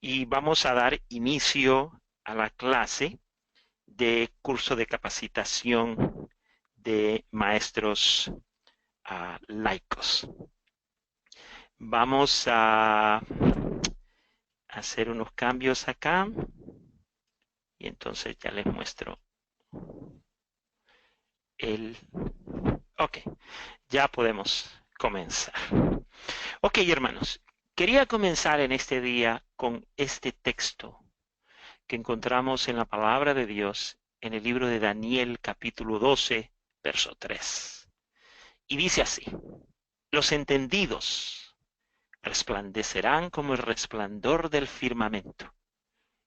y vamos a dar inicio a la clase de curso de capacitación de maestros laicos. Vamos a hacer unos cambios acá y entonces ya les muestro el... Ok, ya podemos comenzar. Ok, hermanos, quería comenzar en este día con este texto que encontramos en la palabra de Dios en el libro de Daniel capítulo 12, verso 3. Y dice así: los entendidos resplandecerán como el resplandor del firmamento,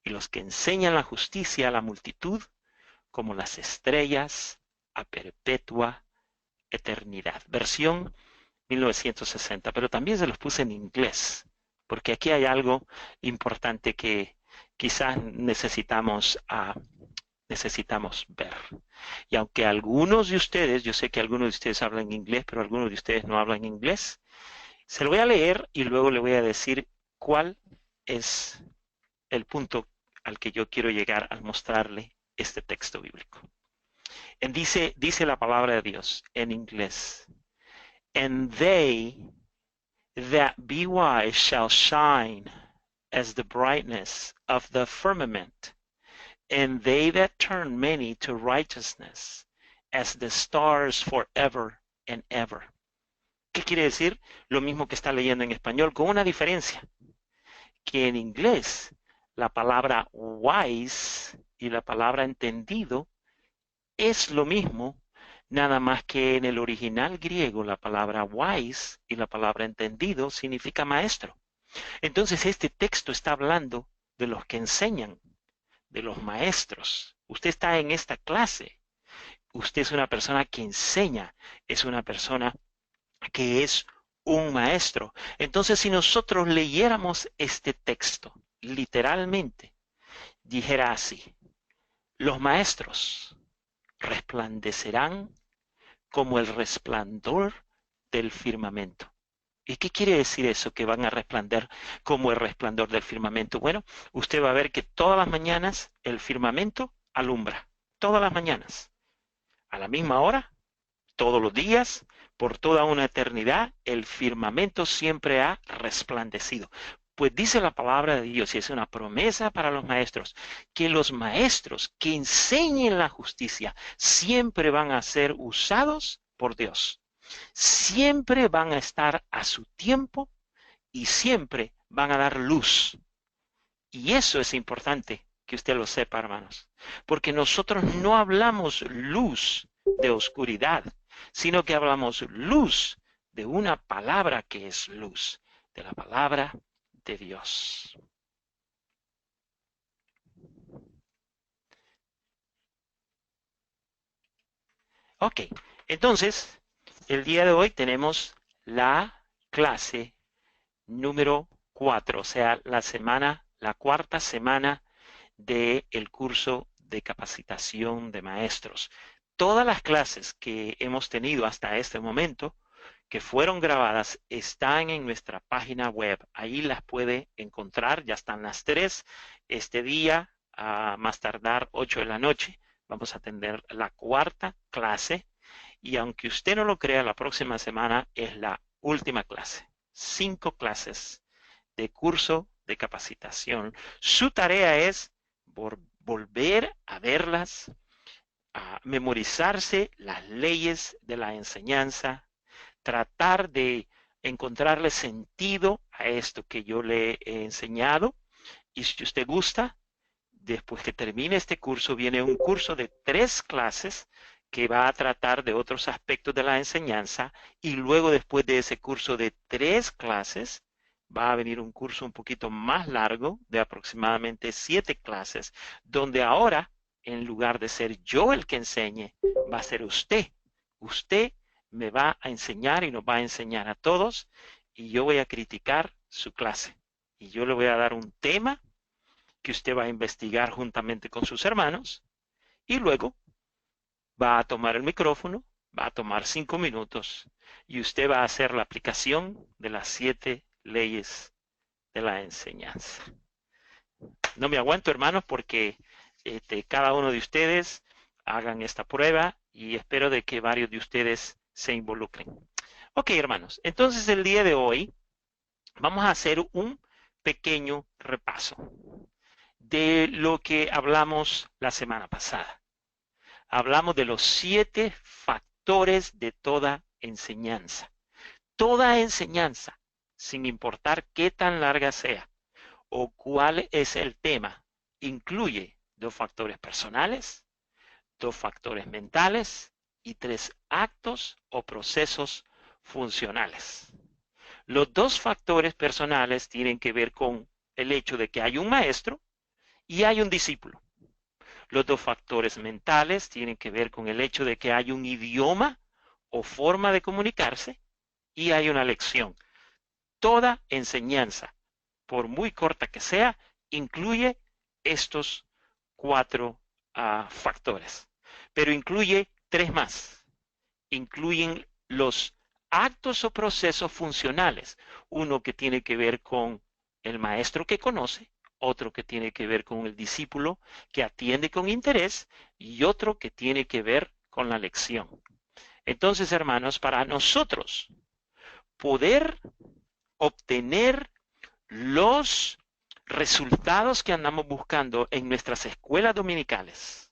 y los que enseñan la justicia a la multitud como las estrellas a perpetua eternidad. Versión 1960, pero también se los puse en inglés, porque aquí hay algo importante que quizás necesitamos ver. Y aunque algunos de ustedes, yo sé que algunos de ustedes hablan inglés, pero algunos de ustedes no hablan inglés, se lo voy a leer y luego le voy a decir cuál es el punto al que yo quiero llegar al mostrarle este texto bíblico. Dice la palabra de Dios en inglés: and they that be wise shall shine as the brightness of the firmament, and they that turn many to righteousness as the stars forever and ever. ¿Qué quiere decir? Lo mismo que está leyendo en español, con una diferencia, que en inglés la palabra wise y la palabra entendido es lo mismo, nada más que en el original griego la palabra wise y la palabra entendido significa maestro. Entonces este texto está hablando de los que enseñan, de los maestros. Usted está en esta clase. Usted es una persona que enseña, es una persona que es un maestro. Entonces, si nosotros leyéramos este texto literalmente, dijera así: los maestros resplandecerán como el resplandor del firmamento. ¿Y qué quiere decir eso, que van a resplandecer como el resplandor del firmamento? Bueno, usted va a ver que todas las mañanas el firmamento alumbra, todas las mañanas, a la misma hora, todos los días, por toda una eternidad, el firmamento siempre ha resplandecido. Pues dice la palabra de Dios, y es una promesa para los maestros, que los maestros que enseñen la justicia siempre van a ser usados por Dios. Siempre van a estar a su tiempo y siempre van a dar luz. Y eso es importante que usted lo sepa, hermanos, porque nosotros no hablamos luz de oscuridad, sino que hablamos luz de una palabra que es luz, de la palabra de Dios. Ok, entonces, el día de hoy tenemos la clase número 4, o sea, la cuarta semana del curso de capacitación de maestros. Todas las clases que hemos tenido hasta este momento, que fueron grabadas, están en nuestra página web. Ahí las puede encontrar. Ya están las tres. Este día, a más tardar 8 de la noche, vamos a tener la cuarta clase. Y aunque usted no lo crea, la próxima semana es la última clase. 5 clases de curso de capacitación. Su tarea es volver a verlas, a memorizarse las leyes de la enseñanza, tratar de encontrarle sentido a esto que yo le he enseñado. Y si usted gusta, después que termine este curso, viene un curso de 3 clases que va a tratar de otros aspectos de la enseñanza, y luego después de ese curso de 3 clases va a venir un curso un poquito más largo de aproximadamente 7 clases, donde ahora, en lugar de ser yo el que enseñe, va a ser usted. Usted me va a enseñar y nos va a enseñar a todos, y yo voy a criticar su clase. Y yo le voy a dar un tema que usted va a investigar juntamente con sus hermanos, y luego va a tomar el micrófono, va a tomar 5 minutos y usted va a hacer la aplicación de las 7 leyes de la enseñanza. No me aguanto, hermanos, porque cada uno de ustedes hagan esta prueba y espero de que varios de ustedes se involucren. Ok, hermanos, entonces el día de hoy vamos a hacer un pequeño repaso de lo que hablamos la semana pasada. Hablamos de los 7 factores de toda enseñanza. Toda enseñanza, sin importar qué tan larga sea o cuál es el tema, incluye 2 factores personales, 2 factores mentales y 3 actos o procesos funcionales. Los 2 factores personales tienen que ver con el hecho de que hay un maestro y hay un discípulo. Los 2 factores mentales tienen que ver con el hecho de que hay un idioma o forma de comunicarse y hay una lección. Toda enseñanza, por muy corta que sea, incluye estos 4 factores. Pero incluye 3 más. Incluyen los actos o procesos funcionales. Uno que tiene que ver con el maestro que conoce, otro que tiene que ver con el discípulo que atiende con interés y otro que tiene que ver con la lección. Entonces, hermanos, para nosotros poder obtener los resultados que andamos buscando en nuestras escuelas dominicales,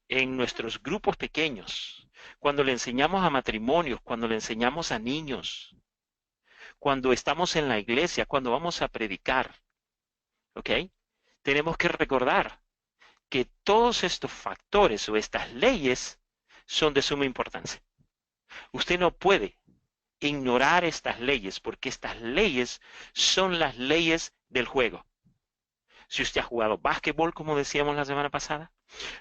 en nuestros grupos pequeños, cuando le enseñamos a matrimonios, cuando le enseñamos a niños, cuando estamos en la iglesia, cuando vamos a predicar, ¿ok? Tenemos que recordar que todos estos factores o estas leyes son de suma importancia. Usted no puede ignorar estas leyes porque estas leyes son las leyes del juego. Si usted ha jugado básquetbol, como decíamos la semana pasada,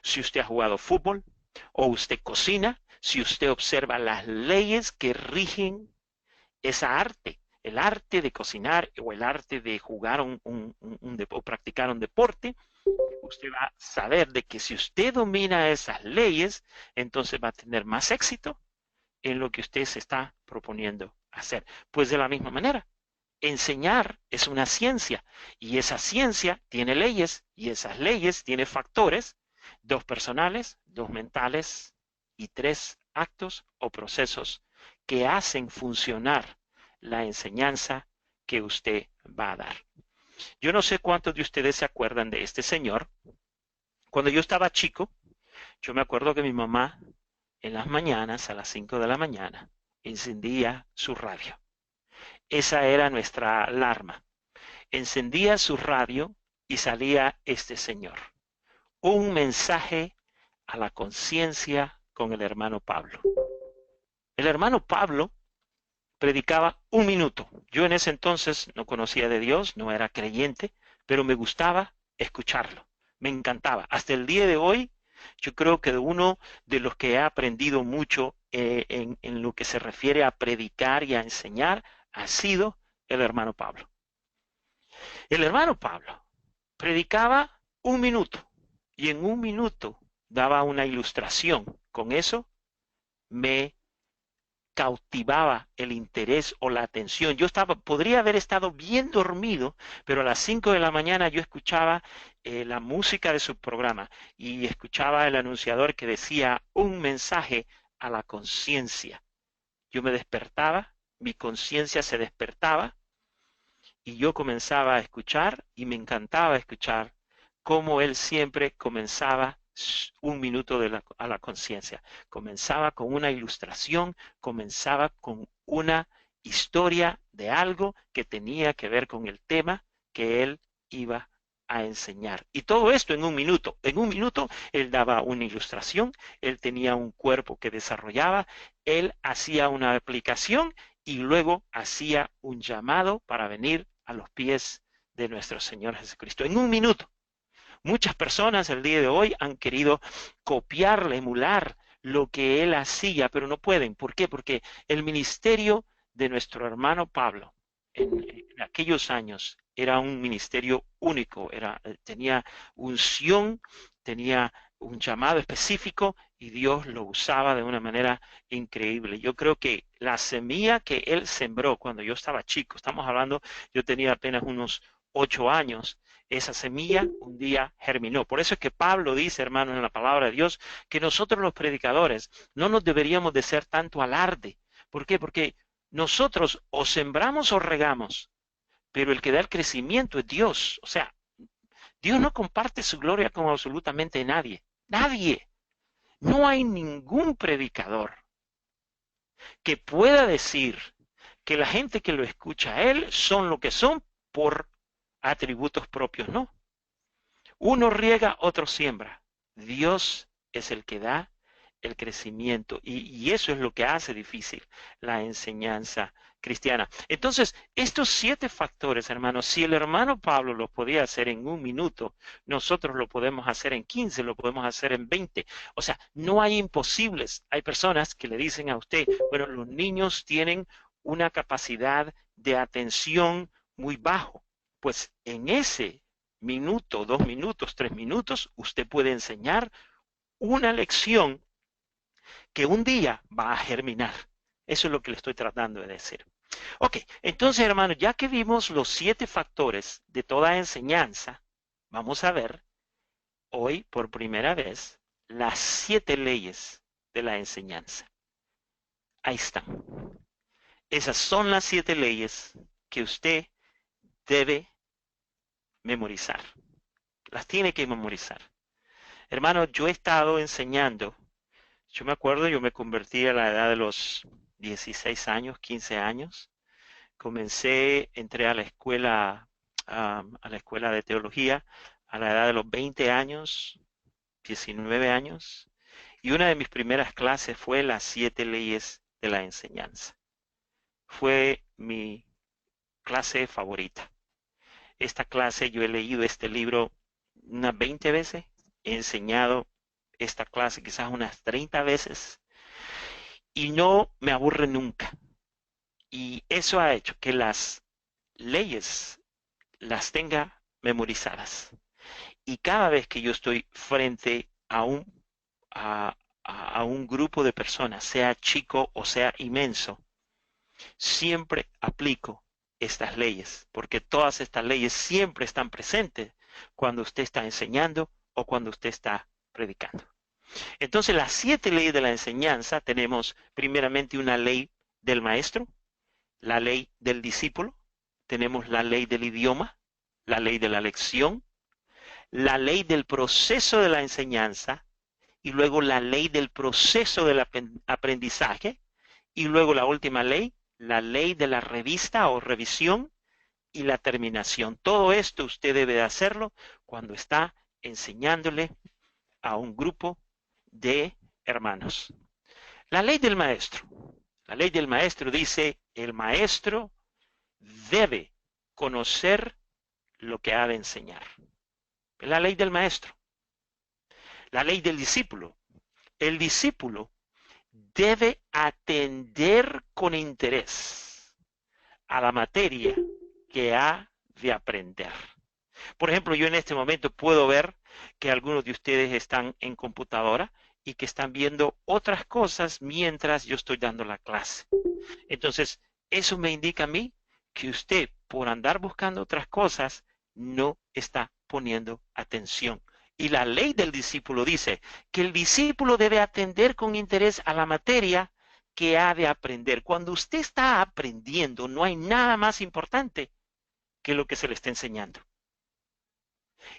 si usted ha jugado fútbol o usted cocina, si usted observa las leyes que rigen esa arte, el arte de cocinar o el arte de jugar o practicar un deporte, usted va a saber de que si usted domina esas leyes, entonces va a tener más éxito en lo que usted se está proponiendo hacer. Pues de la misma manera, enseñar es una ciencia y esa ciencia tiene leyes y esas leyes tienen factores, 2 personales, 2 mentales y 3 actos o procesos que hacen funcionar la enseñanza que usted va a dar. Yo no sé cuántos de ustedes se acuerdan de este señor. Cuando yo estaba chico, yo me acuerdo que mi mamá en las mañanas, a las 5 de la mañana, encendía su radio. Esa era nuestra alarma. Encendía su radio y salía este señor. Un mensaje a la conciencia con el hermano Pablo. El hermano Pablo predicaba 1 minuto. Yo en ese entonces no conocía de Dios, no era creyente, pero me gustaba escucharlo. Me encantaba. Hasta el día de hoy, yo creo que uno de los que he aprendido mucho en lo que se refiere a predicar y a enseñar ha sido el hermano Pablo. El hermano Pablo predicaba 1 minuto y en 1 minuto daba una ilustración. Con eso me cautivaba el interés o la atención. Podría haber estado bien dormido, pero a las 5 de la mañana yo escuchaba la música de su programa y escuchaba el anunciador que decía un mensaje a la conciencia. Yo me despertaba, mi conciencia se despertaba y yo comenzaba a escuchar y me encantaba escuchar cómo él siempre comenzaba 1 minuto a la conciencia. Comenzaba con una ilustración, comenzaba con una historia de algo que tenía que ver con el tema que él iba a enseñar. Y todo esto en 1 minuto. En 1 minuto él daba una ilustración, él tenía un cuerpo que desarrollaba, él hacía una aplicación y luego hacía un llamado para venir a los pies de nuestro Señor Jesucristo. En 1 minuto. Muchas personas el día de hoy han querido copiarle, emular lo que él hacía, pero no pueden. ¿Por qué? Porque el ministerio de nuestro hermano Pablo en aquellos años era un ministerio único, tenía unción, tenía un llamado específico y Dios lo usaba de una manera increíble. Yo creo que la semilla que Él sembró cuando yo estaba chico, estamos hablando, yo tenía apenas unos 8 años, esa semilla un día germinó. Por eso es que Pablo dice, hermanos, en la palabra de Dios, que nosotros los predicadores no nos deberíamos de ser tanto alarde. ¿Por qué? Porque nosotros o sembramos o regamos, pero el que da el crecimiento es Dios. O sea, Dios no comparte su gloria con absolutamente nadie. Nadie. No hay ningún predicador que pueda decir que la gente que lo escucha a él son lo que son por atributos propios. No. Uno riega, otro siembra. Dios es el que da el crecimiento y eso es lo que hace difícil la enseñanza cristiana. Entonces, estos 7 factores, hermanos, si el hermano Pablo los podía hacer en 1 minuto, nosotros lo podemos hacer en 15, lo podemos hacer en 20. O sea, no hay imposibles. Hay personas que le dicen a usted, bueno, los niños tienen una capacidad de atención muy bajo. Pues en ese minuto, 2 minutos, 3 minutos, usted puede enseñar una lección que un día va a germinar. Eso es lo que le estoy tratando de decir. Ok, entonces hermanos, ya que vimos los 7 factores de toda enseñanza, vamos a ver hoy por primera vez las 7 leyes de la enseñanza. Ahí están. Esas son las 7 leyes que usted debe memorizar. Las tiene que memorizar. Hermano, yo he estado enseñando. Yo me acuerdo, yo me convertí a la edad de los 16 años, 15 años. Entré a la escuela de teología a la edad de los 20 años, 19 años. Y una de mis primeras clases fue las 7 leyes de la enseñanza. Fue mi clase favorita. Esta clase, yo he leído este libro unas 20 veces, he enseñado esta clase quizás unas 30 veces y no me aburre nunca. Y eso ha hecho que las leyes las tenga memorizadas. Y cada vez que yo estoy frente a un grupo de personas, sea chico o sea inmenso, siempre aplico estas leyes, porque todas estas leyes siempre están presentes cuando usted está enseñando o cuando usted está predicando. Entonces, las 7 leyes de la enseñanza, tenemos primeramente una ley del maestro, la ley del discípulo, tenemos la ley del idioma, la ley de la lección, la ley del proceso de la enseñanza y luego la ley del proceso del aprendizaje y luego la última ley, la ley de la revista o revisión y la terminación. Todo esto usted debe de hacerlo cuando está enseñándole a un grupo de hermanos. La ley del maestro. La ley del maestro dice, el maestro debe conocer lo que ha de enseñar. La ley del maestro. La ley del discípulo. El discípulo debe atender con interés a la materia que ha de aprender. Por ejemplo, yo en este momento puedo ver que algunos de ustedes están en computadora y que están viendo otras cosas mientras yo estoy dando la clase. Entonces, eso me indica a mí que usted, por andar buscando otras cosas, no está poniendo atención. Y la ley del discípulo dice que el discípulo debe atender con interés a la materia que ha de aprender. Cuando usted está aprendiendo, no hay nada más importante que lo que se le está enseñando.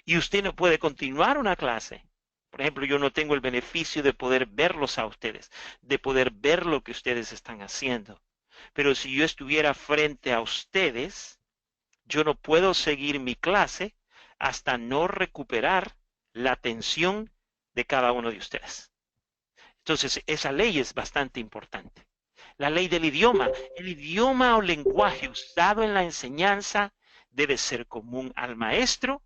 Y usted no puede continuar una clase. Por ejemplo, yo no tengo el beneficio de poder verlos a ustedes, de poder ver lo que ustedes están haciendo. Pero si yo estuviera frente a ustedes, yo no puedo seguir mi clase hasta no recuperar la atención de cada uno de ustedes. Entonces, esa ley es bastante importante. La ley del idioma. El idioma o lenguaje usado en la enseñanza debe ser común al maestro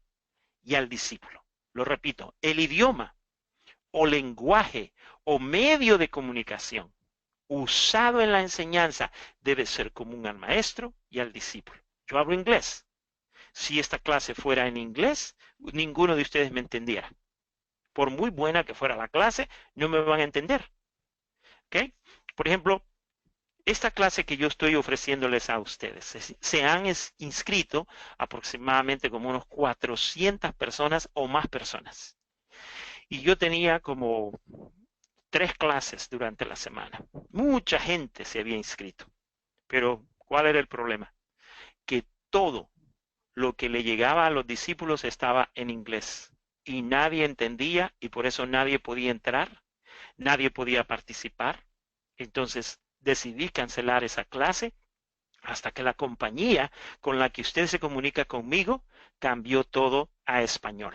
y al discípulo. Lo repito, el idioma o lenguaje o medio de comunicación usado en la enseñanza debe ser común al maestro y al discípulo. Yo hablo inglés. Si esta clase fuera en inglés, ninguno de ustedes me entendiera. Por muy buena que fuera la clase, no me van a entender. ¿Ok? Por ejemplo, esta clase que yo estoy ofreciéndoles a ustedes, se han inscrito aproximadamente como unos 400 personas o más personas. Y yo tenía como 3 clases durante la semana. Mucha gente se había inscrito. Pero, ¿cuál era el problema? Que todo lo que le llegaba a los discípulos estaba en inglés. Y nadie entendía y por eso nadie podía entrar, nadie podía participar. Entonces decidí cancelar esa clase hasta que la compañía con la que usted se comunica conmigo cambió todo a español.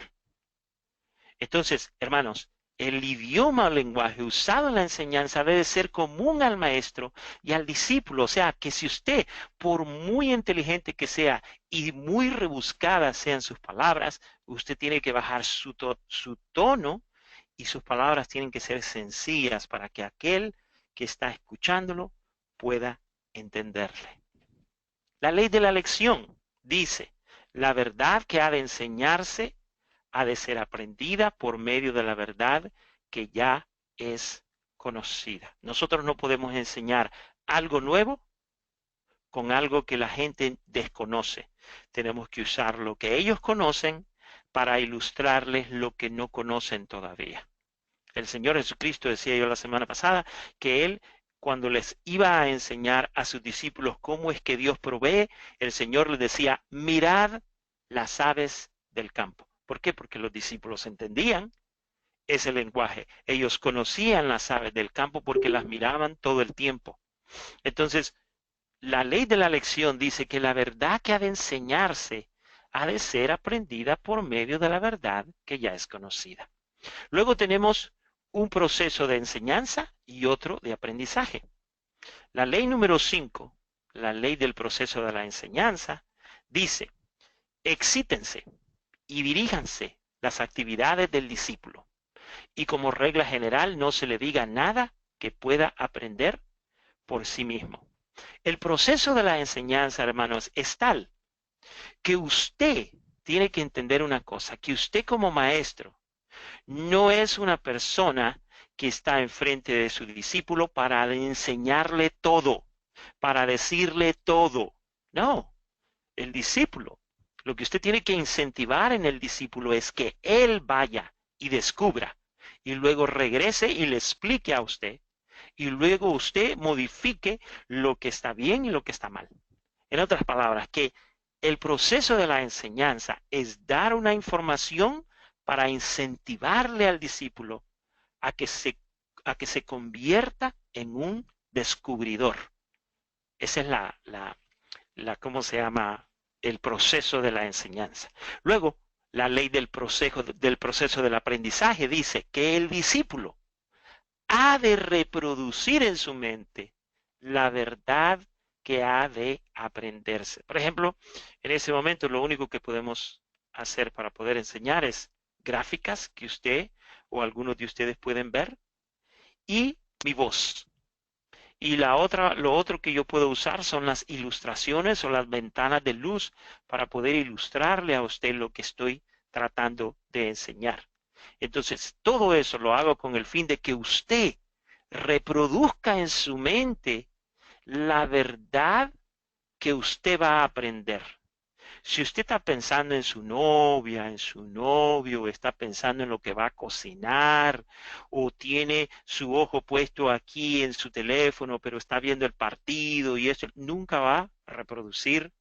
Entonces, hermanos, el idioma o lenguaje usado en la enseñanza debe ser común al maestro y al discípulo. O sea, que si usted, por muy inteligente que sea y muy rebuscadas sean sus palabras, usted tiene que bajar su tono y sus palabras tienen que ser sencillas para que aquel que está escuchándolo pueda entenderle. La ley de la lección dice, la verdad que ha de enseñarse ha de ser aprendida por medio de la verdad que ya es conocida. Nosotros no podemos enseñar algo nuevo con algo que la gente desconoce. Tenemos que usar lo que ellos conocen para ilustrarles lo que no conocen todavía. El Señor Jesucristo decía yo la semana pasada que Él, cuando les iba a enseñar a sus discípulos cómo es que Dios provee, el Señor les decía, mirad las aves del campo. ¿Por qué? Porque los discípulos entendían ese lenguaje. Ellos conocían las aves del campo porque las miraban todo el tiempo. Entonces, la ley de la lección dice que la verdad que ha de enseñarse ha de ser aprendida por medio de la verdad que ya es conocida. Luego tenemos un proceso de enseñanza y otro de aprendizaje. La ley número 5, la ley del proceso de la enseñanza, dice, excítense y diríjanse las actividades del discípulo. Y como regla general no se le diga nada que pueda aprender por sí mismo. El proceso de la enseñanza, hermanos, es tal que usted tiene que entender una cosa, que usted como maestro no es una persona que está enfrente de su discípulo para enseñarle todo, para decirle todo. No, el discípulo, lo que usted tiene que incentivar en el discípulo es que él vaya y descubra y luego regrese y le explique a usted y luego usted modifique lo que está bien y lo que está mal. En otras palabras, que el proceso de la enseñanza es dar una información para incentivarle al discípulo a que se convierta en un descubridor. Esa es ¿cómo se llama? El proceso de la enseñanza. Luego, la ley del proceso del aprendizaje dice que el discípulo ha de reproducir en su mente la verdad que ha de aprenderse. Por ejemplo, en ese momento lo único que podemos hacer para poder enseñar es gráficas que usted o algunos de ustedes pueden ver y mi voz. Y lo otro que yo puedo usar son las ilustraciones o las ventanas de luz para poder ilustrarle a usted lo que estoy tratando de enseñar. Entonces, todo eso lo hago con el fin de que usted reproduzca en su mente la verdad que usted va a aprender. Si usted está pensando en su novia, en su novio, está pensando en lo que va a cocinar, o tiene su ojo puesto aquí en su teléfono, pero está viendo el partido y eso, nunca va a reproducir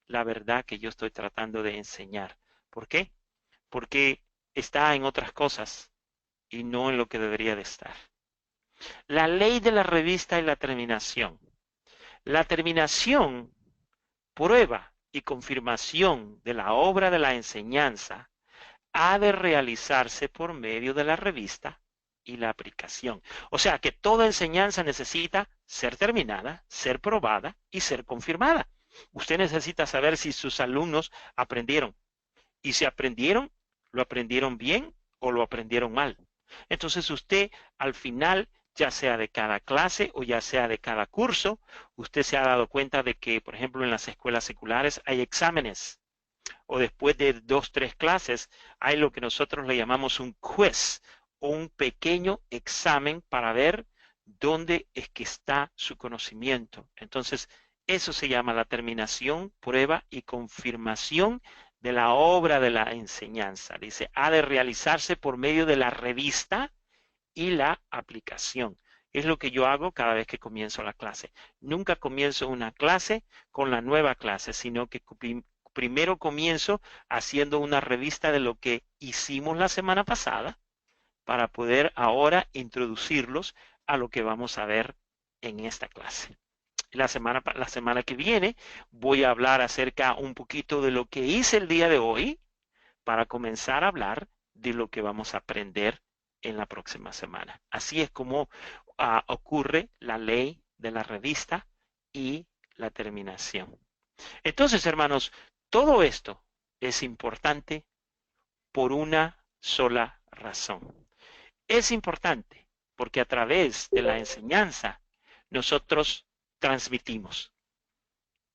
la verdad que yo estoy tratando de enseñar. ¿Por qué? Porque está en otras cosas y no en lo que debería de estar. La ley de la revista y la terminación. La terminación, prueba y confirmación de la obra de la enseñanza ha de realizarse por medio de la revista y la aplicación. O sea que toda enseñanza necesita ser terminada, ser probada y ser confirmada. Usted necesita saber si sus alumnos aprendieron. Y si aprendieron, lo aprendieron bien o lo aprendieron mal. Entonces usted al final, ya sea de cada clase o ya sea de cada curso, usted se ha dado cuenta de que, por ejemplo, en las escuelas seculares hay exámenes o después de 2, 3 clases hay lo que nosotros le llamamos un quiz un pequeño examen para ver dónde es que está su conocimiento. Entonces, eso se llama la terminación, prueba y confirmación de la obra de la enseñanza. Dice, ha de realizarse por medio de la revista y la aplicación. Es lo que yo hago cada vez que comienzo la clase. Nunca comienzo una clase con la nueva clase, sino que primero comienzo haciendo una revista de lo que hicimos la semana pasada para poder ahora introducirlos a lo que vamos a ver en esta clase. La semana que viene voy a hablar acerca un poquito de lo que hice el día de hoy para comenzar a hablar de lo que vamos a aprender en la próxima semana. Así es como ocurre la ley de la revista y la terminación. Entonces, hermanos, todo esto es importante por una sola razón. Es importante porque a través de la enseñanza nosotros transmitimos.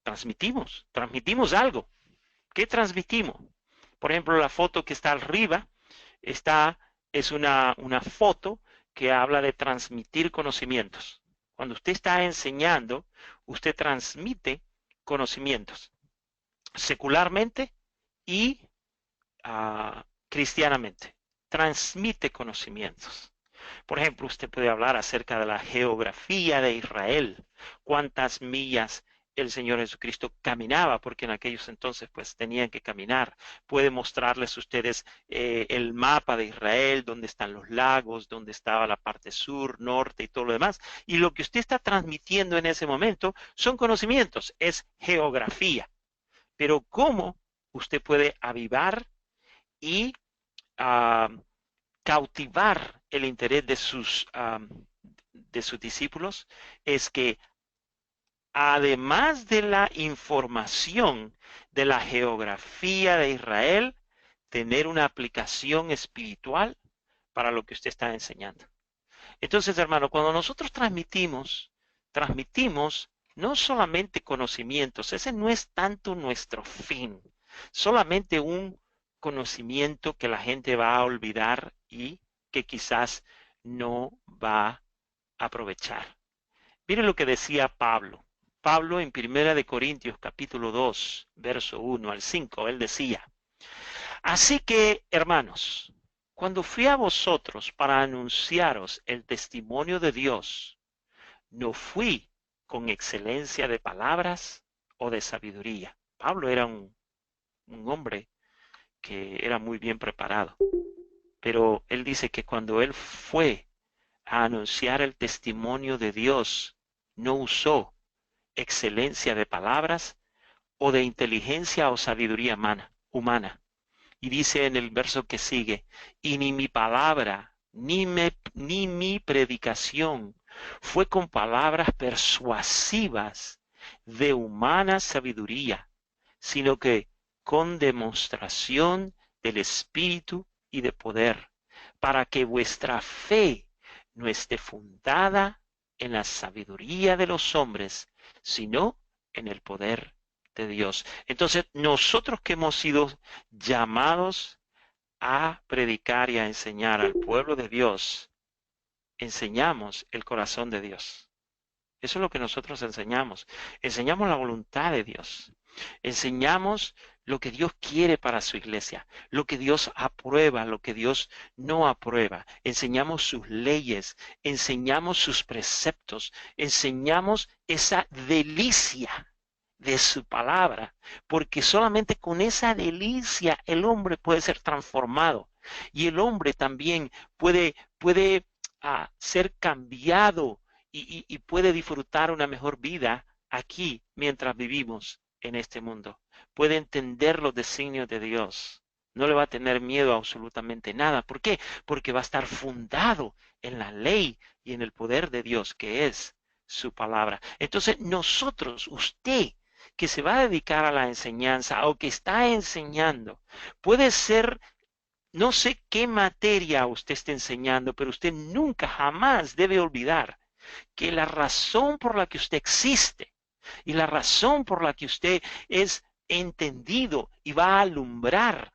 Transmitimos algo. ¿Qué transmitimos? Por ejemplo, la foto que está arriba es una foto que habla de transmitir conocimientos. Cuando usted está enseñando, usted transmite conocimientos secularmente y cristianamente. Transmite conocimientos. Por ejemplo, usted puede hablar acerca de la geografía de Israel, cuántas millas el Señor Jesucristo caminaba, porque en aquellos entonces pues tenían que caminar. Puede mostrarles a ustedes el mapa de Israel, dónde están los lagos, dónde estaba la parte sur, norte y todo lo demás. Y lo que usted está transmitiendo en ese momento son conocimientos, es geografía. Pero ¿cómo usted puede avivar y cautivar el interés de sus discípulos? Es que además de la información de la geografía de Israel, tener una aplicación espiritual para lo que usted está enseñando. Entonces, hermano, cuando nosotros transmitimos no solamente conocimientos, ese no es tanto nuestro fin, solamente un conocimiento que la gente va a olvidar y que quizás no va a aprovechar. Mire lo que decía Pablo. Pablo en Primera de Corintios capítulo 2, verso 1 al 5, él decía, así que, hermanos, cuando fui a vosotros para anunciaros el testimonio de Dios, no fui con excelencia de palabras o de sabiduría. Pablo era un hombre que era muy bien preparado, pero él dice que cuando él fue a anunciar el testimonio de Dios, no usó excelencia de palabras o de inteligencia o sabiduría humana. Y dice en el verso que sigue, y ni mi palabra, ni mi predicación fue con palabras persuasivas de humana sabiduría, sino que con demostración del Espíritu y de poder, para que vuestra fe no esté fundada en la sabiduría de los hombres, sino en el poder de Dios. Entonces, nosotros que hemos sido llamados a predicar y a enseñar al pueblo de Dios, enseñamos el corazón de Dios. Eso es lo que nosotros enseñamos. Enseñamos la voluntad de Dios. Enseñamos lo que Dios quiere para su iglesia, lo que Dios aprueba, lo que Dios no aprueba. Enseñamos sus leyes, enseñamos sus preceptos, enseñamos esa delicia de su palabra, porque solamente con esa delicia el hombre puede ser transformado y el hombre también puede ser cambiado y puede disfrutar una mejor vida aquí mientras vivimos en este mundo. Puede entender los designios de Dios. No le va a tener miedo a absolutamente nada. ¿Por qué? Porque va a estar fundado en la ley y en el poder de Dios, que es su palabra. Entonces nosotros, usted que se va a dedicar a la enseñanza o que está enseñando, puede ser, no sé qué materia usted esté enseñando, pero usted nunca, jamás debe olvidar que la razón por la que usted existe y la razón por la que usted es entendido y va a alumbrar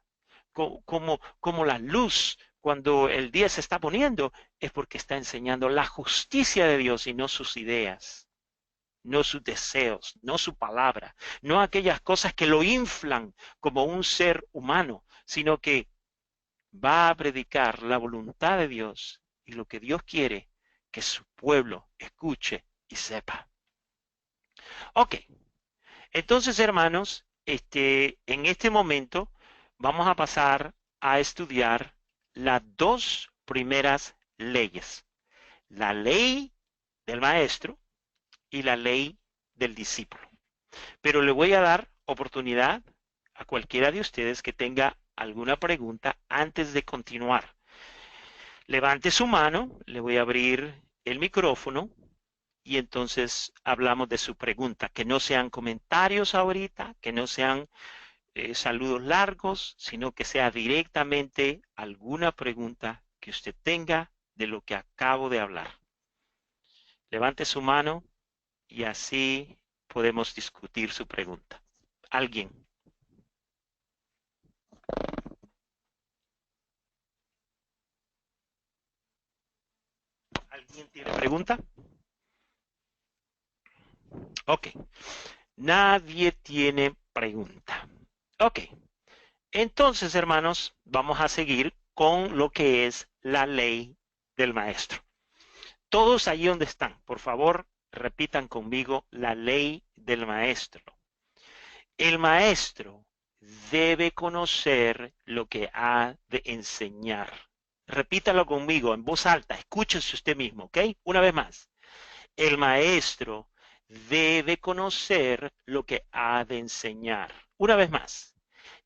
como la luz cuando el día se está poniendo, es porque está enseñando la justicia de Dios y no sus ideas, no sus deseos, no su palabra, no aquellas cosas que lo inflan como un ser humano, sino que va a predicar la voluntad de Dios y lo que Dios quiere que su pueblo escuche y sepa. Ok, entonces hermanos, en este momento vamos a pasar a estudiar las dos primeras leyes, la ley del maestro y la ley del discípulo. Pero le voy a dar oportunidad a cualquiera de ustedes que tenga alguna pregunta antes de continuar. Levante su mano, le voy a abrir el micrófono y entonces hablamos de su pregunta. Que no sean comentarios ahorita, que no sean saludos largos, sino que sea directamente alguna pregunta que usted tenga de lo que acabo de hablar. Levante su mano y así podemos discutir su pregunta. ¿Alguien? ¿Alguien tiene pregunta? Ok. Nadie tiene pregunta. Ok. Entonces, hermanos, vamos a seguir con lo que es la ley del maestro. Todos ahí donde están, por favor, repitan conmigo la ley del maestro. El maestro debe conocer lo que ha de enseñar. Repítalo conmigo en voz alta, escúchese usted mismo, ¿ok? Una vez más. El maestro debe conocer lo que ha de enseñar. Una vez más.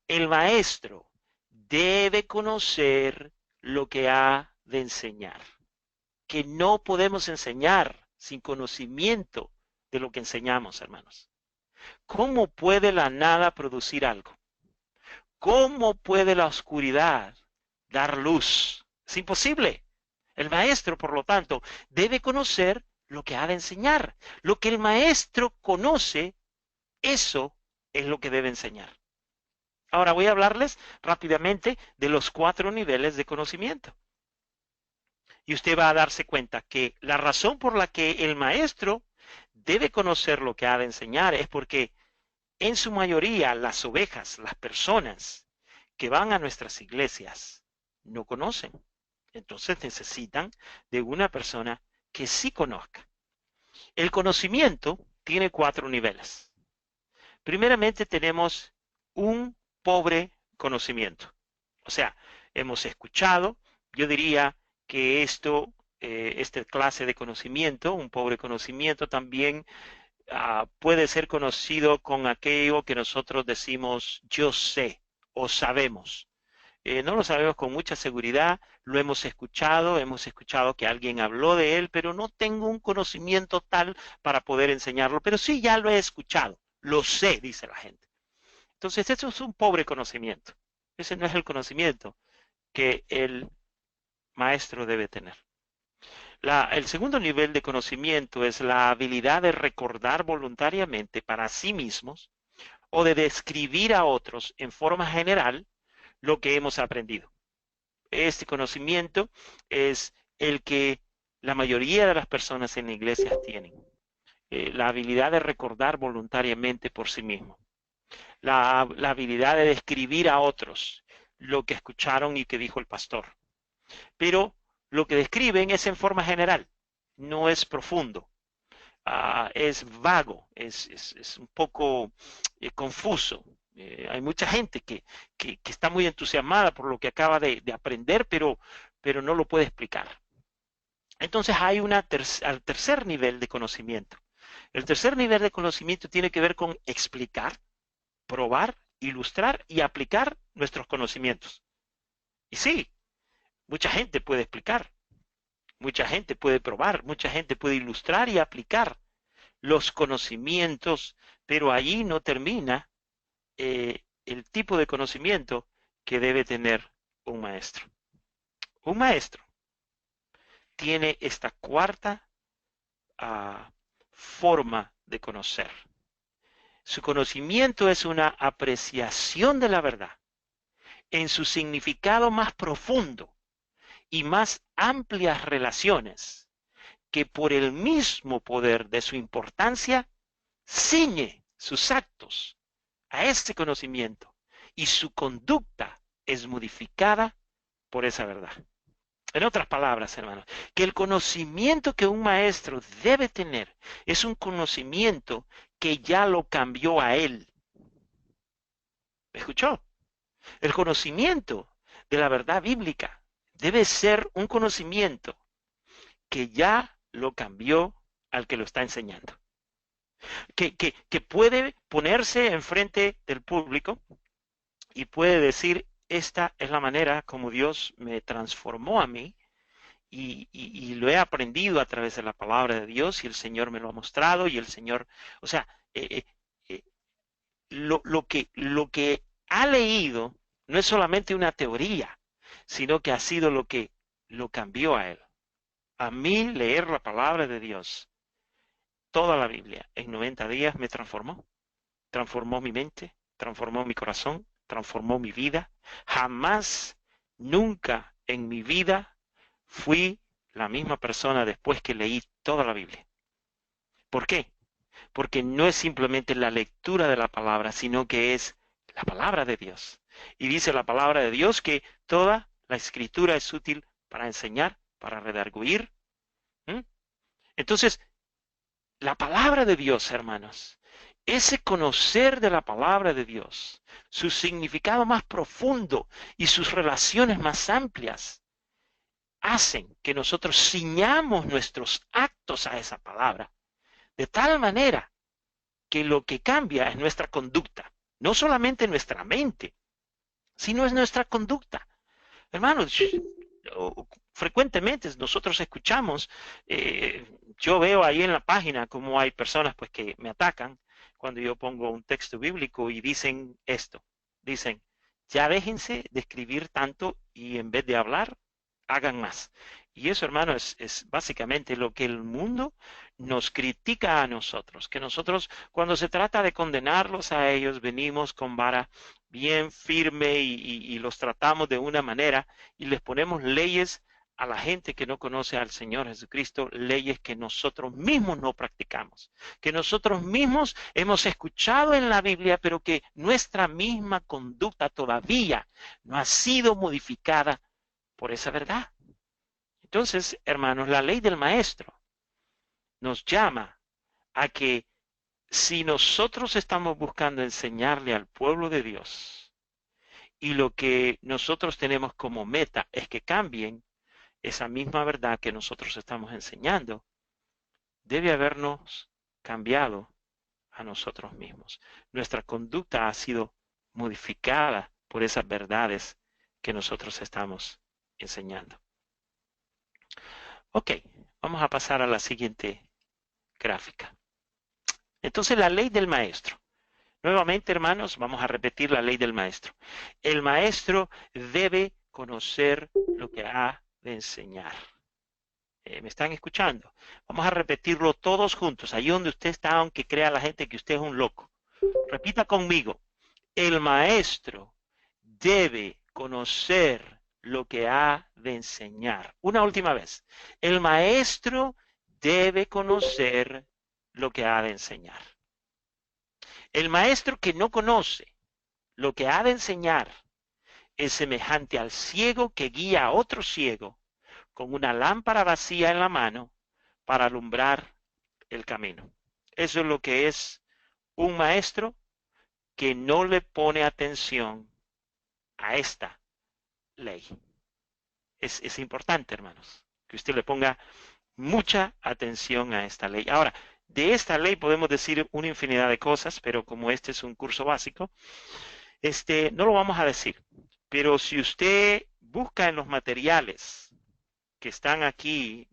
El maestro debe conocer lo que ha de enseñar. Que no podemos enseñar sin conocimiento de lo que enseñamos, hermanos. ¿Cómo puede la nada producir algo? ¿Cómo puede la oscuridad dar luz? Es imposible. El maestro, por lo tanto, debe conocer lo que ha de enseñar. Lo que el maestro conoce, eso es lo que debe enseñar. Ahora voy a hablarles rápidamente de los 4 niveles de conocimiento. Y usted va a darse cuenta que la razón por la que el maestro debe conocer lo que ha de enseñar es porque en su mayoría las ovejas, las personas que van a nuestras iglesias, no conocen. Entonces necesitan de una persona que sí conozca. El conocimiento tiene 4 niveles. Primeramente tenemos un pobre conocimiento. O sea, hemos escuchado, yo diría que esta clase de conocimiento, un pobre conocimiento también puede ser conocido con aquello que nosotros decimos yo sé o sabemos. No lo sabemos con mucha seguridad, lo hemos escuchado que alguien habló de él, pero no tengo un conocimiento tal para poder enseñarlo, pero sí ya lo he escuchado, lo sé, dice la gente. Entonces, eso es un pobre conocimiento. Ese no es el conocimiento que el maestro debe tener. El segundo nivel de conocimiento es la habilidad de recordar voluntariamente para sí mismos o de describir a otros en forma general lo que hemos aprendido. Este conocimiento es el que la mayoría de las personas en la iglesia tienen. La habilidad de recordar voluntariamente por sí mismo. La habilidad de describir a otros lo que escucharon y que dijo el pastor. Pero lo que describen es en forma general, no es profundo, es vago, es un poco confuso. Hay mucha gente que está muy entusiasmada por lo que acaba de aprender, pero no lo puede explicar. Entonces hay al tercer nivel de conocimiento. El tercer nivel de conocimiento tiene que ver con explicar, probar, ilustrar y aplicar nuestros conocimientos. Y sí, mucha gente puede explicar, mucha gente puede probar, mucha gente puede ilustrar y aplicar los conocimientos, pero ahí no termina el tipo de conocimiento que debe tener un maestro. Un maestro tiene esta cuarta forma de conocer. Su conocimiento es una apreciación de la verdad en su significado más profundo, y más amplias relaciones que por el mismo poder de su importancia ciñe sus actos a ese conocimiento y su conducta es modificada por esa verdad. En otras palabras, hermanos, que el conocimiento que un maestro debe tener es un conocimiento que ya lo cambió a él. ¿Me escuchó? El conocimiento de la verdad bíblica debe ser un conocimiento que ya lo cambió al que lo está enseñando. Que puede ponerse enfrente del público y puede decir, esta es la manera como Dios me transformó a mí y lo he aprendido a través de la palabra de Dios y el Señor me lo ha mostrado y el Señor, o sea, eh, lo que ha leído no es solamente una teoría, sino que ha sido lo que lo cambió a él. A mí leer la palabra de Dios, toda la Biblia, en 90 días me transformó. Transformó mi mente, transformó mi corazón, transformó mi vida. Jamás, nunca en mi vida fui la misma persona después que leí toda la Biblia. ¿Por qué? Porque no es simplemente la lectura de la palabra, sino que es la palabra de Dios. Y dice la palabra de Dios que toda la escritura es útil para enseñar, para redarguir. ¿Mm? Entonces, la palabra de Dios, hermanos, ese conocer de la palabra de Dios, su significado más profundo y sus relaciones más amplias, hacen que nosotros ciñamos nuestros actos a esa palabra, de tal manera que lo que cambia es nuestra conducta, no solamente nuestra mente, sino es nuestra conducta. Hermanos, frecuentemente nosotros escuchamos, yo veo ahí en la página como hay personas pues que me atacan cuando yo pongo un texto bíblico y dicen esto, dicen, ya déjense de escribir tanto y en vez de hablar, hagan más. Y eso, hermano, es básicamente lo que el mundo nos critica a nosotros, que nosotros cuando se trata de condenarlos a ellos, venimos con vara bien firme y los tratamos de una manera y les ponemos leyes a la gente que no conoce al Señor Jesucristo, leyes que nosotros mismos no practicamos, que nosotros mismos hemos escuchado en la Biblia, pero que nuestra misma conducta todavía no ha sido modificada por esa verdad. Entonces, hermanos, la ley del maestro nos llama a que si nosotros estamos buscando enseñarle al pueblo de Dios y lo que nosotros tenemos como meta es que cambien esa misma verdad que nosotros estamos enseñando, debe habernos cambiado a nosotros mismos. Nuestra conducta ha sido modificada por esas verdades que nosotros estamos enseñando. Ok, vamos a pasar a la siguiente gráfica. Entonces, la ley del maestro. Nuevamente, hermanos, vamos a repetir la ley del maestro. El maestro debe conocer lo que ha de enseñar. ¿Me están escuchando? Vamos a repetirlo todos juntos, ahí donde usted está, aunque crea la gente que usted es un loco. Repita conmigo. El maestro debe conocer lo que ha de enseñar. Una última vez. El maestro debe conocer lo que ha de enseñar. El maestro que no conoce lo que ha de enseñar es semejante al ciego que guía a otro ciego con una lámpara vacía en la mano para alumbrar el camino. Eso es lo que es un maestro que no le pone atención a esta ley. Es importante, hermanos, que usted le ponga mucha atención a esta ley. Ahora, de esta ley podemos decir una infinidad de cosas, pero como este es un curso básico, no lo vamos a decir. Pero si usted busca en los materiales que están aquí,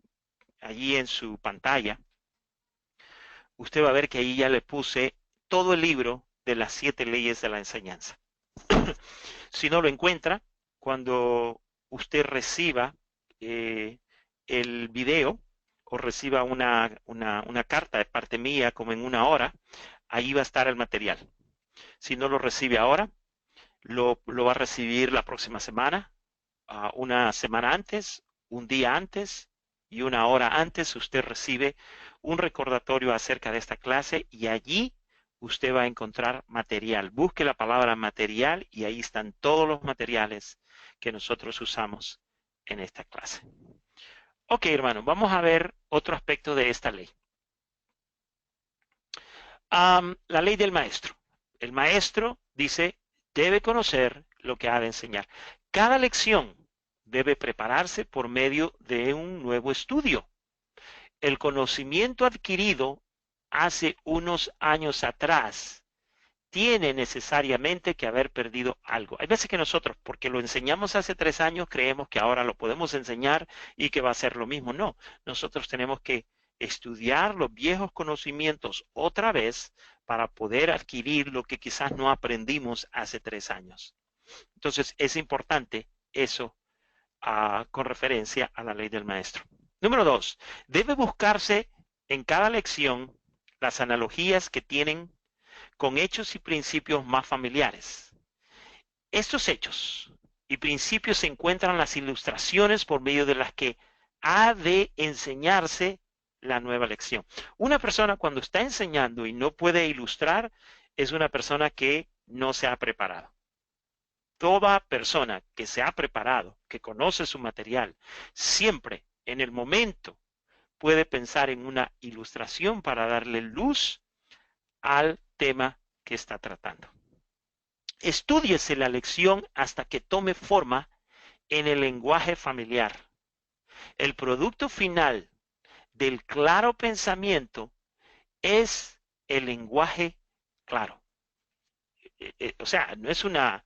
allí en su pantalla, usted va a ver que ahí ya le puse todo el libro de las 7 leyes de la enseñanza. Si no lo encuentra, cuando usted reciba el video o reciba una carta de parte mía como en una hora, ahí va a estar el material. Si no lo recibe ahora, lo va a recibir la próxima semana, una semana antes un día antes y una hora antes usted recibe un recordatorio acerca de esta clase y allí usted va a encontrar material. Busque la palabra material y ahí están todos los materiales que nosotros usamos en esta clase. Ok, hermano, vamos a ver otro aspecto de esta ley. La ley del maestro. El maestro dice, debe conocer lo que ha de enseñar. Cada lección debe prepararse por medio de un nuevo estudio. El conocimiento adquirido hace unos años atrás tiene necesariamente que haber perdido algo. Hay veces que nosotros, porque lo enseñamos hace 3 años, creemos que ahora lo podemos enseñar y que va a ser lo mismo. No, nosotros tenemos que estudiar los viejos conocimientos otra vez para poder adquirir lo que quizás no aprendimos hace 3 años. Entonces es importante eso con referencia a la ley del maestro. Número 2, debe buscarse en cada lección las analogías que tienen con hechos y principios más familiares. Estos hechos y principios se encuentran en las ilustraciones por medio de las que ha de enseñarse la nueva lección. Una persona cuando está enseñando y no puede ilustrar es una persona que no se ha preparado. Toda persona que se ha preparado, que conoce su material, siempre en el momento puede pensar en una ilustración para darle luz al tema que está tratando. Estúdiese la lección hasta que tome forma en el lenguaje familiar. El producto final del claro pensamiento es el lenguaje claro. O sea, no es una,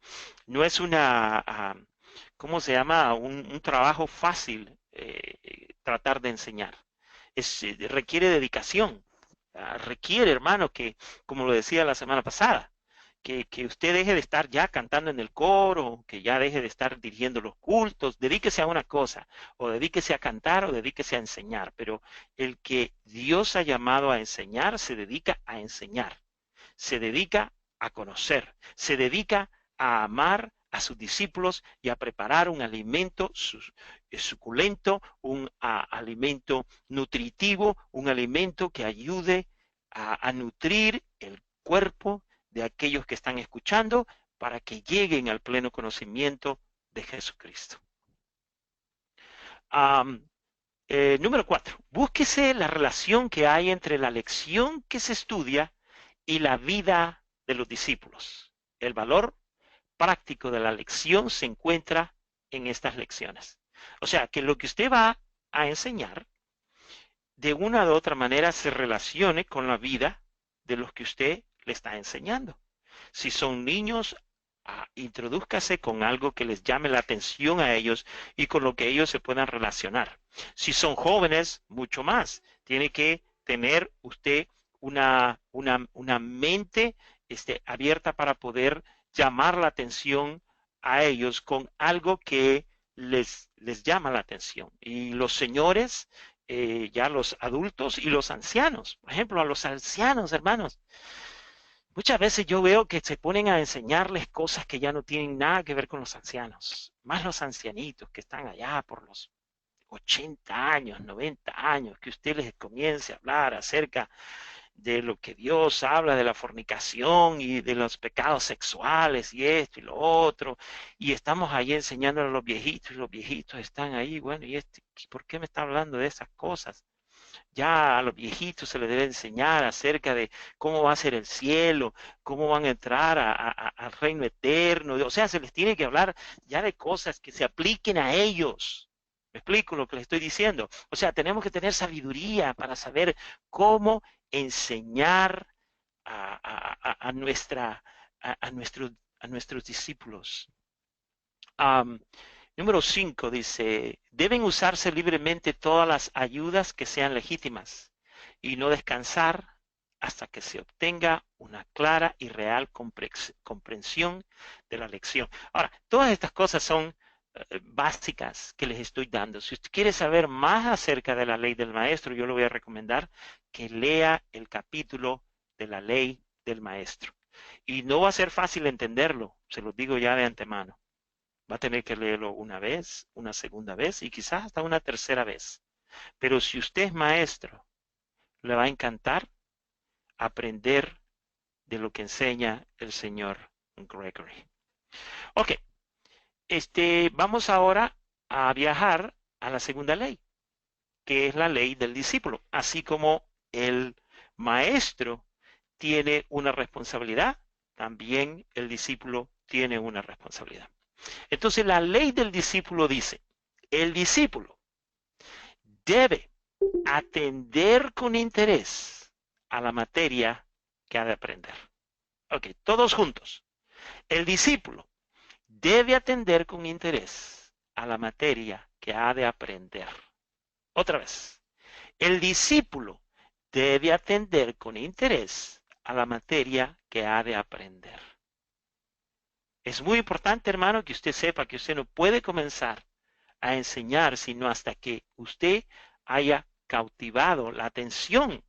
¿cómo se llama? Un trabajo fácil tratar de enseñar. Requiere dedicación. Requiere, hermano, que, como lo decía la semana pasada, que usted deje de estar ya cantando en el coro, que ya deje de estar dirigiendo los cultos, dedíquese a una cosa, o dedíquese a cantar o dedíquese a enseñar, pero el que Dios ha llamado a enseñar se dedica a enseñar, se dedica a conocer, se dedica a amar a sus discípulos y a preparar un alimento suculento, un alimento nutritivo, un alimento que ayude a nutrir el cuerpo de aquellos que están escuchando para que lleguen al pleno conocimiento de Jesucristo. Número 4. Búsquese la relación que hay entre la lección que se estudia y la vida de los discípulos. El valor práctico de la lección se encuentra en estas lecciones. O sea, que lo que usted va a enseñar, de una u otra manera, se relacione con la vida de los que usted le está enseñando. Si son niños, introdúzcase con algo que les llame la atención a ellos y con lo que ellos se puedan relacionar. Si son jóvenes, mucho más. Tiene que tener usted una mente abierta para poder llamar la atención a ellos con algo que les llama la atención. Y los señores, ya los adultos y los ancianos. Por ejemplo, a los ancianos, hermanos. Muchas veces yo veo que se ponen a enseñarles cosas que ya no tienen nada que ver con los ancianos, más los ancianitos que están allá por los 80 años, 90 años, que usted les comience a hablar acerca de lo que Dios habla de la fornicación y de los pecados sexuales y esto y lo otro, y estamos ahí enseñándole a los viejitos y los viejitos están ahí, bueno, ¿y por qué me está hablando de esas cosas? Ya a los viejitos se les debe enseñar acerca de cómo va a ser el cielo, cómo van a entrar al reino eterno. O sea, se les tiene que hablar ya de cosas que se apliquen a ellos. ¿Me explico lo que les estoy diciendo? O sea, tenemos que tener sabiduría para saber cómo enseñar a nuestros discípulos. Número 5 dice, deben usarse libremente todas las ayudas que sean legítimas y no descansar hasta que se obtenga una clara y real comprensión de la lección. Ahora, todas estas cosas son básicas que les estoy dando. Si usted quiere saber más acerca de la ley del maestro, yo le voy a recomendar que lea el capítulo de la ley del maestro. Y no va a ser fácil entenderlo, se lo digo ya de antemano. Va a tener que leerlo una vez, una segunda vez y quizás hasta una tercera vez. Pero si usted es maestro, le va a encantar aprender de lo que enseña el señor Gregory. Ok, vamos ahora a viajar a la segunda ley, que es la ley del discípulo. Así como el maestro tiene una responsabilidad, también el discípulo tiene una responsabilidad. Entonces la ley del discípulo dice, el discípulo debe atender con interés a la materia que ha de aprender. Ok, todos juntos. El discípulo debe atender con interés a la materia que ha de aprender. Otra vez. El discípulo debe atender con interés a la materia que ha de aprender. Es muy importante, hermano, que usted sepa que usted no puede comenzar a enseñar sino hasta que usted haya cautivado la atención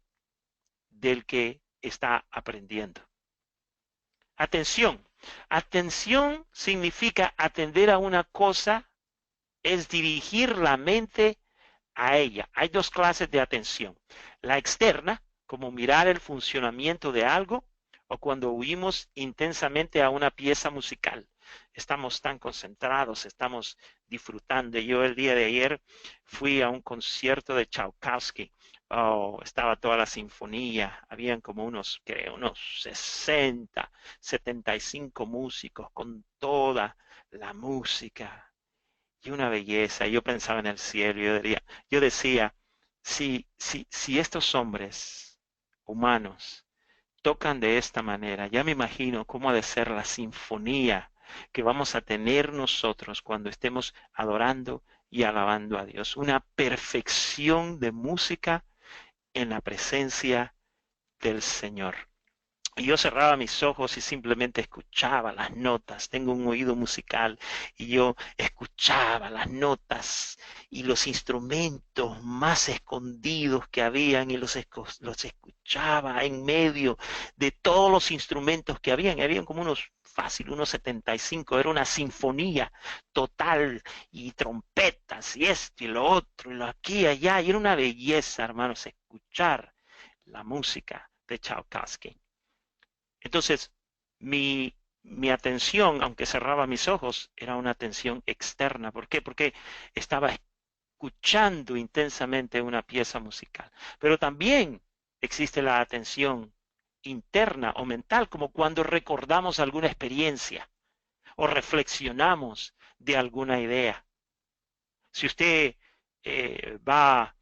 del que está aprendiendo. Atención. Atención significa atender a una cosa, es dirigir la mente a ella. Hay dos clases de atención. La externa, como mirar el funcionamiento de algo, o cuando oímos intensamente a una pieza musical. Estamos tan concentrados, estamos disfrutando. Yo el día de ayer fui a un concierto de Tchaikovsky. Oh, estaba toda la sinfonía, habían como unos 60, 75 músicos con toda la música y una belleza. Yo pensaba en el cielo, yo decía, si estos hombres humanos tocan de esta manera, ya me imagino cómo ha de ser la sinfonía que vamos a tener nosotros cuando estemos adorando y alabando a Dios. Una perfección de música en la presencia del Señor. Y yo cerraba mis ojos y simplemente escuchaba las notas. Tengo un oído musical y yo escuchaba las notas y los instrumentos más escondidos que habían y los escuchaba en medio de todos los instrumentos que habían. Habían como unos 75. Era una sinfonía total y trompetas y esto y lo otro y lo aquí y allá. Y era una belleza, hermanos, escuchar la música de Tchaikovsky. Entonces, mi atención, aunque cerraba mis ojos, era una atención externa. ¿Por qué? Porque estaba escuchando intensamente una pieza musical. Pero también existe la atención interna o mental, como cuando recordamos alguna experiencia o reflexionamos de alguna idea. Si usted va,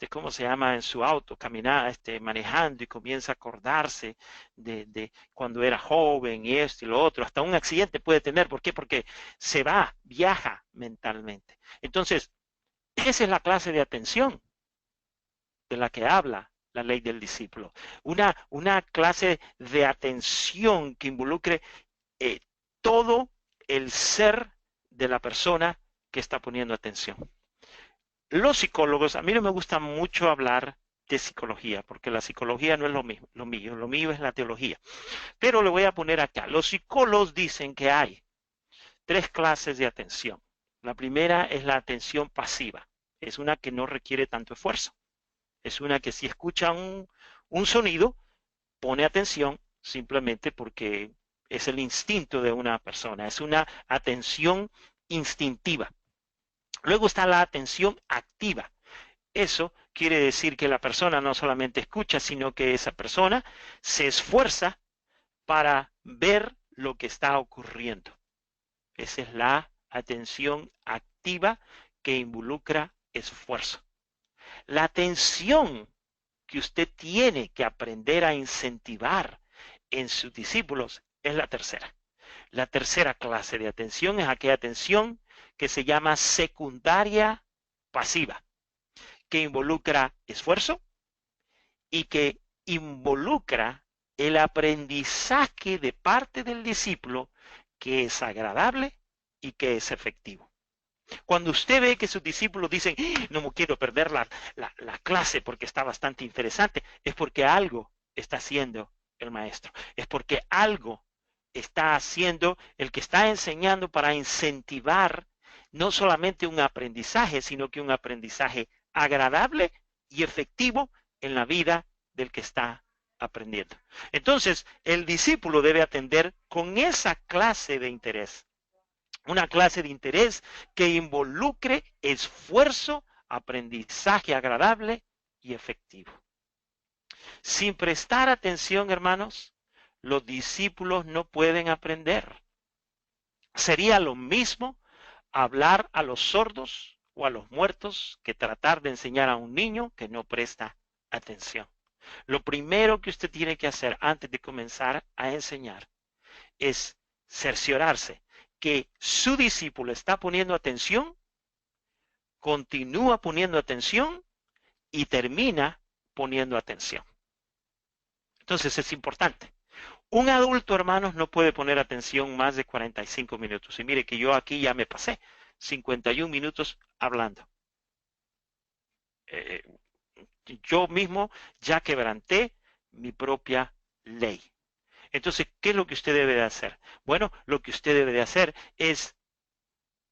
¿cómo se llama? En su auto, caminar, manejando y comienza a acordarse de cuando era joven y esto y lo otro, hasta un accidente puede tener. ¿Por qué? Porque se va, viaja mentalmente. Entonces, esa es la clase de atención de la que habla la ley del discípulo. Una clase de atención que involucre eh, todo el ser de la persona que está poniendo atención. Los psicólogos, a mí no me gusta mucho hablar de psicología, porque la psicología no es lo mío es la teología. Pero le voy a poner acá, los psicólogos dicen que hay tres clases de atención. La primera es la atención pasiva, es una que no requiere tanto esfuerzo. Es una que si escucha un sonido, pone atención simplemente porque es el instinto de una persona, es una atención instintiva. Luego está la atención activa. Eso quiere decir que la persona no solamente escucha, sino que esa persona se esfuerza para ver lo que está ocurriendo. Esa es la atención activa que involucra esfuerzo. La atención que usted tiene que aprender a incentivar en sus discípulos es la tercera. La tercera clase de atención es aquella atención que se llama secundaria pasiva, que involucra esfuerzo y que involucra el aprendizaje de parte del discípulo que es agradable y que es efectivo. Cuando usted ve que sus discípulos dicen, no me quiero perder la clase porque está bastante interesante, es porque algo está haciendo el maestro, es porque algo está haciendo, el que está enseñando para incentivar no solamente un aprendizaje, sino que un aprendizaje agradable y efectivo en la vida del que está aprendiendo. Entonces, el discípulo debe atender con esa clase de interés, una clase de interés que involucre esfuerzo, aprendizaje agradable y efectivo. Sin prestar atención, hermanos, los discípulos no pueden aprender. Sería lo mismo hablar a los sordos o a los muertos que tratar de enseñar a un niño que no presta atención. Lo primero que usted tiene que hacer antes de comenzar a enseñar es cerciorarse que su discípulo está poniendo atención, continúa poniendo atención y termina poniendo atención. Entonces es importante. Un adulto, hermanos, no puede poner atención más de 45 minutos. Y mire que yo aquí ya me pasé 51 minutos hablando. Yo mismo ya quebranté mi propia ley. Entonces, ¿qué es lo que usted debe de hacer? Bueno, lo que usted debe de hacer es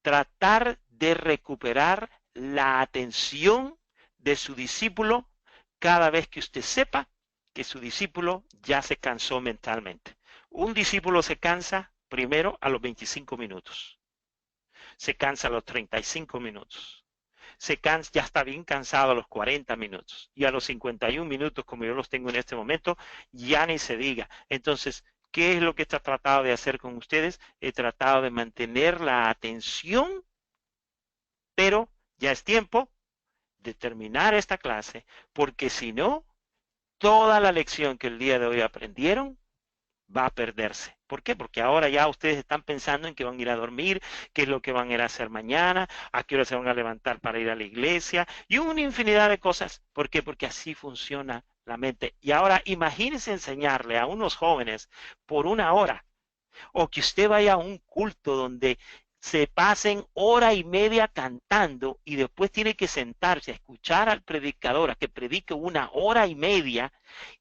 tratar de recuperar la atención de su discípulo cada vez que usted sepa que su discípulo ya se cansó mentalmente. Un discípulo se cansa primero a los 25 minutos, se cansa a los 35 minutos, se cansa, ya está bien cansado a los 40 minutos y a los 51 minutos, como yo los tengo en este momento, ya ni se diga. Entonces, ¿qué es lo que he tratado de hacer con ustedes? He tratado de mantener la atención, pero ya es tiempo de terminar esta clase, porque si no, toda la lección que el día de hoy aprendieron va a perderse. ¿Por qué? Porque ahora ya ustedes están pensando en que van a ir a dormir, qué es lo que van a ir a hacer mañana, a qué hora se van a levantar para ir a la iglesia y una infinidad de cosas. ¿Por qué? Porque así funciona la mente. Y ahora imagínense enseñarle a unos jóvenes por una hora o que usted vaya a un culto donde se pasen hora y media cantando y después tiene que sentarse a escuchar al predicador a que predique una hora y media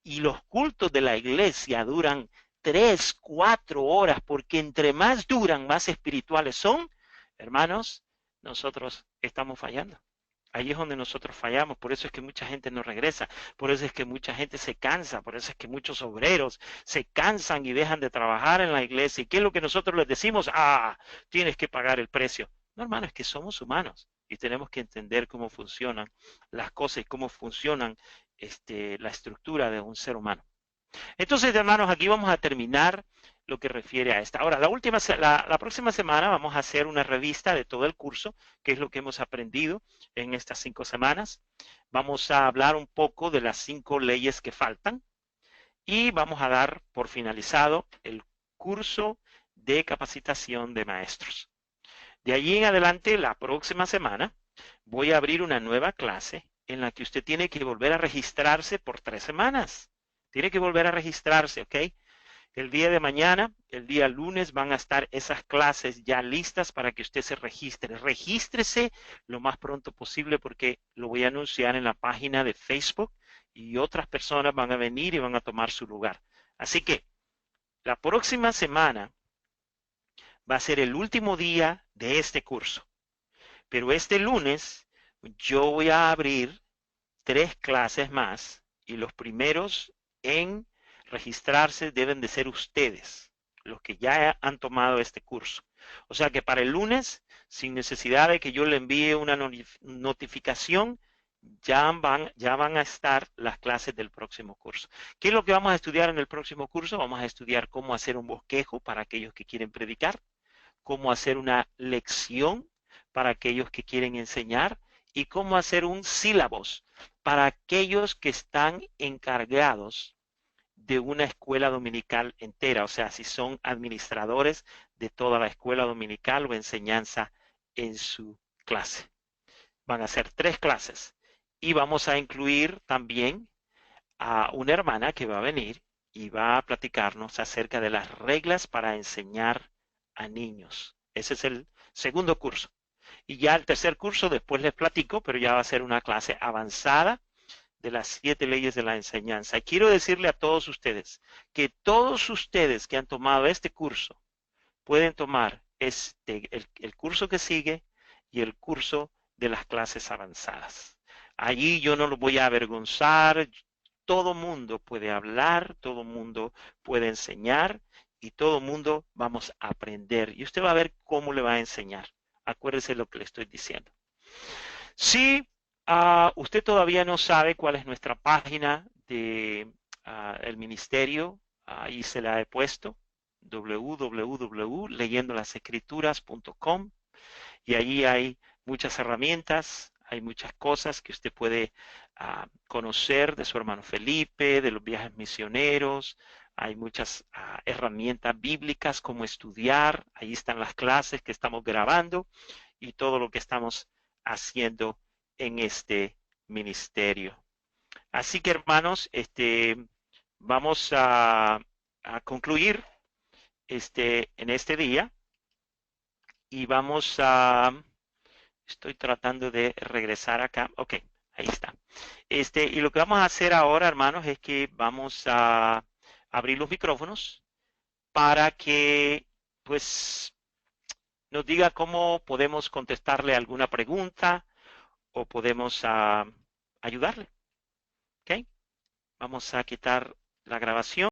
y los cultos de la iglesia duran 3, 4 horas porque entre más duran, más espirituales son, hermanos, nosotros estamos fallando. Ahí es donde nosotros fallamos, por eso es que mucha gente no regresa, por eso es que mucha gente se cansa, por eso es que muchos obreros se cansan y dejan de trabajar en la iglesia. ¿Y qué es lo que nosotros les decimos? Ah, tienes que pagar el precio. No, hermano, es que somos humanos y tenemos que entender cómo funcionan las cosas y cómo funcionan la estructura de un ser humano. Entonces, hermanos, aquí vamos a terminar lo que refiere a esta. Ahora, la próxima semana vamos a hacer una revista de todo el curso, que es lo que hemos aprendido en estas 5 semanas. Vamos a hablar un poco de las 5 leyes que faltan y vamos a dar por finalizado el curso de capacitación de maestros. De allí en adelante, la próxima semana, voy a abrir una nueva clase en la que usted tiene que volver a registrarse por 3 semanas. Tiene que volver a registrarse, ¿ok? El día de mañana, el día lunes, van a estar esas clases ya listas para que usted se registre. Regístrese lo más pronto posible porque lo voy a anunciar en la página de Facebook y otras personas van a venir y van a tomar su lugar. Así que la próxima semana va a ser el último día de este curso. Pero este lunes yo voy a abrir 3 clases más y los primeros en registrarse deben de ser ustedes, los que ya han tomado este curso. O sea que para el lunes, sin necesidad de que yo le envíe una notificación, ya van a estar las clases del próximo curso. ¿Qué es lo que vamos a estudiar en el próximo curso? Vamos a estudiar cómo hacer un bosquejo para aquellos que quieren predicar, cómo hacer una lección para aquellos que quieren enseñar y cómo hacer un sílabos para aquellos que están encargados de una escuela dominical entera, o sea, si son administradores de toda la escuela dominical o enseñanza en su clase. Van a ser 3 clases y vamos a incluir también a una hermana que va a venir y va a platicarnos acerca de las reglas para enseñar a niños. Ese es el segundo curso. Y ya el tercer curso después les platico, pero ya va a ser una clase avanzada de las 7 leyes de la enseñanza. Y quiero decirle a todos ustedes que todos ustedes que han tomado este curso pueden tomar el curso que sigue y el curso de las clases avanzadas. Allí yo no lo voy a avergonzar, todo mundo puede hablar, todo mundo puede enseñar y todo mundo vamos a aprender. Y usted va a ver cómo le va a enseñar. Acuérdese lo que le estoy diciendo. Si usted todavía no sabe cuál es nuestra página de el ministerio, ahí se la he puesto, www.leyendolasescrituras.com, y allí hay muchas herramientas, hay muchas cosas que usted puede conocer de su hermano Felipe, de los viajes misioneros. Hay muchas herramientas bíblicas como estudiar. Ahí están las clases que estamos grabando y todo lo que estamos haciendo en este ministerio. Así que hermanos, vamos a concluir en este día y estoy tratando de regresar acá. Ok, ahí está. Y lo que vamos a hacer ahora, hermanos, es que vamos a abrir los micrófonos para que, pues, nos diga cómo podemos contestarle alguna pregunta o podemos ayudarle. ¿Ok? Vamos a quitar la grabación.